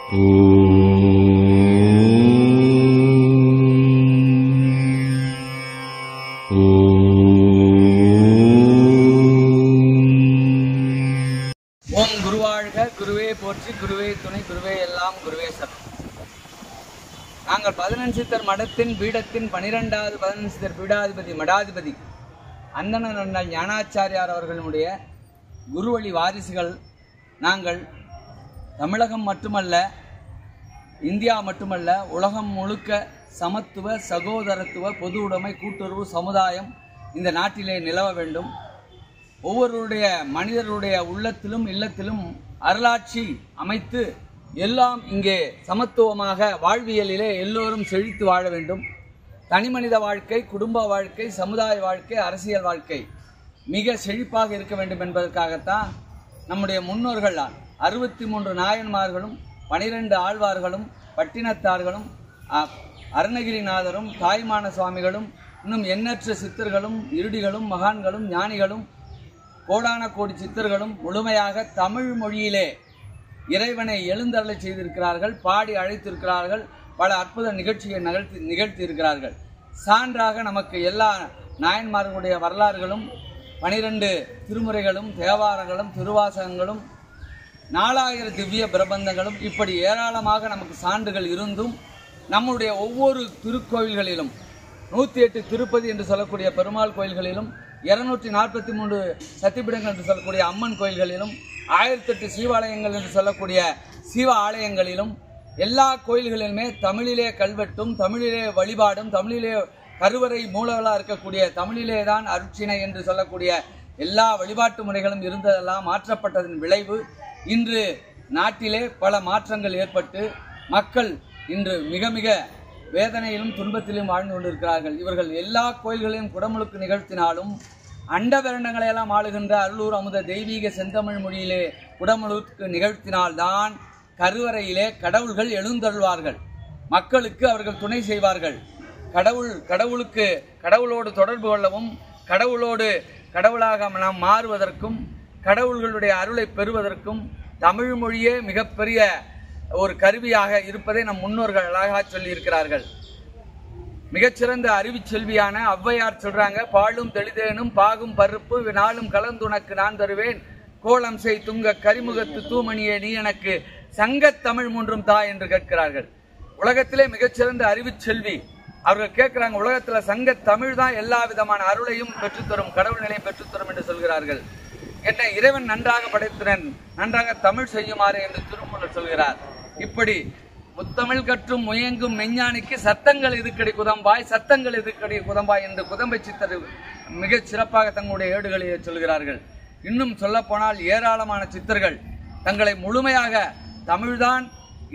ஓம் குருவாழ்க, குருவே போற்றி, குருவே துணை, குருவே எல்லாம், குருவே சரணம். நாங்கள் 15 சித்தர் மடத்தின் பீடத்தின் 12வது 15 சித்தர் பீடாதிபதி மடாதிபதி அந்தணர் ஞானாச்சாரியார் அவர்களுடைய குருவழி வாரிசுகள். நாங்கள் தமிழகம் மட்டுமல்ல, இந்தியா மட்டுமல்ல, உலகம் முழுக்க சமத்துவ, சகோதரத்துவ, பொது உடைமை, கூட்டுறவு சமுதாயம் இந்த நாட்டிலே நிலவ வேண்டும். ஒவ்வொருடைய மனிதருடைய உள்ளத்திலும் இல்லத்திலும் அருளாட்சி அமைத்து எல்லாம் இங்கே சமத்துவமாக வாழ்வியலிலே எல்லோரும் செழித்து வாழ வேண்டும். தனிமனித வாழ்க்கை, குடும்ப வாழ்க்கை, சமுதாய வாழ்க்கை, அரசியல் வாழ்க்கை மிக செழிப்பாக இருக்க வேண்டும் என்பதற்காகத்தான் நம்முடைய முன்னோர்கள் 63 நாயன்மார்களும் 12 ஆழ்வார்களும் பட்டினத்தார்களும் அருணகிரிநாதரும் தாய்மான சுவாமிகளும் இன்னும் எண்ணற்ற சித்தர்களும் இருடிகளும் மகான்களும் ஞானிகளும் கோடான கோடி சித்தர்களும் முழுமையாக தமிழ் மொழியிலே இறைவனை எழுந்தருளச் செய்திருக்கிறார்கள், பாடி அழைத்திருக்கிறார்கள், பல அற்புத நிகழ்ச்சியை நிகழ்த்தியிருக்கிறார்கள். சான்றாக நமக்கு எல்லா நாயன்மார்களுடைய வரலாறுகளும் 12 திருமுறைகளும் தேவாரங்களும் திருவாசகங்களும் 4000 திவ்ய பிரபந்தங்களும் இப்படி ஏராளமாக நமக்கு சான்றுகள் இருந்தும் நம்முடைய ஒவ்வொரு திருக்கோயில்களிலும் 108 திருப்பதி என்று சொல்லக்கூடிய பெருமாள் கோயில்களிலும் 243 சத்தியபீடங்கள் என்று சொல்லக்கூடிய அம்மன் கோயில்களிலும் 1008 சீவாலயங்கள் என்று சொல்லக்கூடிய சிவ ஆலயங்களிலும் எல்லா கோயில்களிலுமே தமிழிலே கல்வெட்டும், தமிழிலே வழிபாடும், தமிழிலே கருவறை மூலவர்களாக இருக்கக்கூடிய தமிழிலே தான் அருட்சினை என்று சொல்லக்கூடிய எல்லா வழிபாட்டு முறைகளும் இருந்ததெல்லாம் மாற்றப்பட்டதன் விளைவு இன்று நாட்டிலே பல மாற்றங்கள் ஏற்பட்டு மக்கள் இன்று மிக மிக வேதனையிலும் துன்பத்திலும் வாழ்ந்து கொண்டிருக்கிறார்கள். இவர்கள் எல்லா கோயில்களையும் குடமுழுக்கு நிகழ்த்தினாலும் அண்டபெரண்டங்களையெல்லாம் ஆளுகின்ற அருளூர் அமுத தெய்வீக செந்தமிழ் மொழியிலே குடமுழுக்கு நிகழ்த்தினால்தான் கருவறையிலே கடவுள்கள் எழுந்தருள்வார்கள். மக்களுக்கு அவர்கள் துணை செய்வார்கள். கடவுளோடு தொடர்பு கொள்ளவும், கடவுளாக நாம் மாறுவதற்கும், கடவுள்களுடைய அருளை பெறுவதற்கும் தமிழ் மொழியே மிகப்பெரிய ஒரு கருவியாக இருப்பதை நம் முன்னோர்கள் அழகாக சொல்லி இருக்கிறார்கள். மிகச்சிறந்த அறிவு செல்வியான ஔவையார் சொல்றாங்க, பாலும் தெளிதேனும் பாகும் பருப்பு நாளும் கலந்துனக்கு நான் தருவேன், கோலம் செய் துங்க கரிமுகத்து தூமணியே நீ எனக்கு சங்கத்தமிழ் மூன்றும் தா என்று கேட்கிறார்கள். உலகத்திலே மிகச்சிறந்த அறிவு செல்வி அவர்கள் கேட்கிறாங்க, உலகத்துல சங்க தமிழ் தான் எல்லா விதமான அருளையும் பெற்றுத்தரும், கடவுள் நிலையை பெற்றுத்தரும் என்று சொல்கிறார்கள். என்னை இறைவன் நன்றாக படைத்திறன், நன்றாக தமிழ் செய்யுமாறு என்று திருமூலர் சொல்கிறார். இப்படி முத்தமிழ் கற்றும் முயங்கும் மெஞ்ஞானிக்கு சத்தங்கள் எதுக்கடி குதம்பாய், சத்தங்கள் எதுக்கடி குதம்பாய் என்று குதம்பை சித்தர் மிக சிறப்பாக தங்களுடைய ஏடுகளிலே சொல்கிறார்கள். இன்னும் சொல்ல போனால் ஏராளமான சித்தர்கள் தங்களை முழுமையாக தமிழ்தான்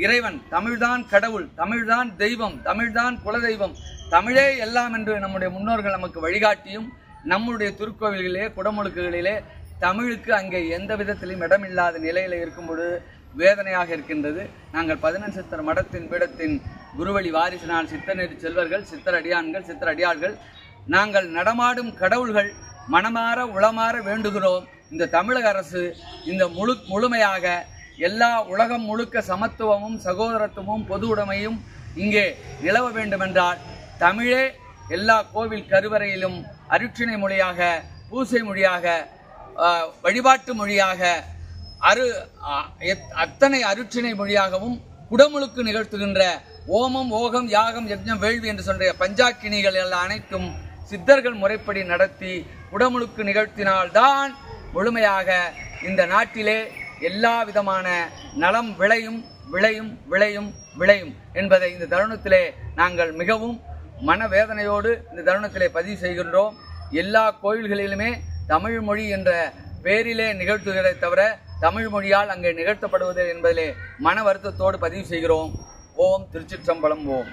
இறைவன், தமிழ்தான் கடவுள், தமிழ்தான் தெய்வம், தமிழ்தான் குலதெய்வம், தமிழே எல்லாம் என்று நம்முடைய முன்னோர்கள் நமக்கு வழிகாட்டியும் நம்முடைய திருக்கோவில்களிலே குடமுழுக்குகளிலே தமிழுக்கு அங்கே எந்த விதத்திலும் இடமில்லாத நிலையில் இருக்கும்போது வேதனையாக இருக்கின்றது. நாங்கள் 15 சித்தர் மடத்தின் பீடத்தின் குருவழி வாரிசினால் சித்தநெறி செல்வர்கள், சித்தரடியான்கள், சித்தரடியாள்கள் நாங்கள் நடமாடும் கடவுள்கள் மனமாற உளமாற வேண்டுகிறோம். இந்த தமிழக அரசு இந்த முழுமையாக எல்லா உலகம் முழுக்க சமத்துவமும் சகோதரத்துவமும் பொது உடைமையும் இங்கே நிலவ வேண்டுமென்றால் தமிழே எல்லா கோவில் கருவறையிலும் அருட்சினை மொழியாக, பூசை மொழியாக, வழிபாட்டு மொழியாக, அத்தனை அருட்சினை மொழியாகவும் குடமுழுக்கு நிகழ்த்துகின்ற ஓமம், ஓகம், யாகம், யஜ்ஞம், வேள்வி என்று சொல்ற பஞ்சாக்கினிகள் எல்லாம் அனைத்தும் சித்தர்கள் முறைப்படி நடத்தி குடமுழுக்கு நிகழ்த்தினால்தான் முழுமையாக இந்த நாட்டிலே எல்லா விதமான நலம் விளையும் விளையும் விளையும் விளையும் என்பதை இந்த தருணத்திலே நாங்கள் மிகவும் மனவேதனையோடு இந்த தருணத்திலே பதிவு செய்கின்றோம். எல்லா கோயில்களிலுமே தமிழ் மொழி என்ற பேரிலே நிகழ்த்துகிறதை தவிர தமிழ் மொழியால் அங்கே நிகழ்த்தப்படுவது என்பதிலே மன வருத்தத்தோடு பதிவு செய்கிறோம். ஓம் திருச்சிற்றம்பலம். ஓம்.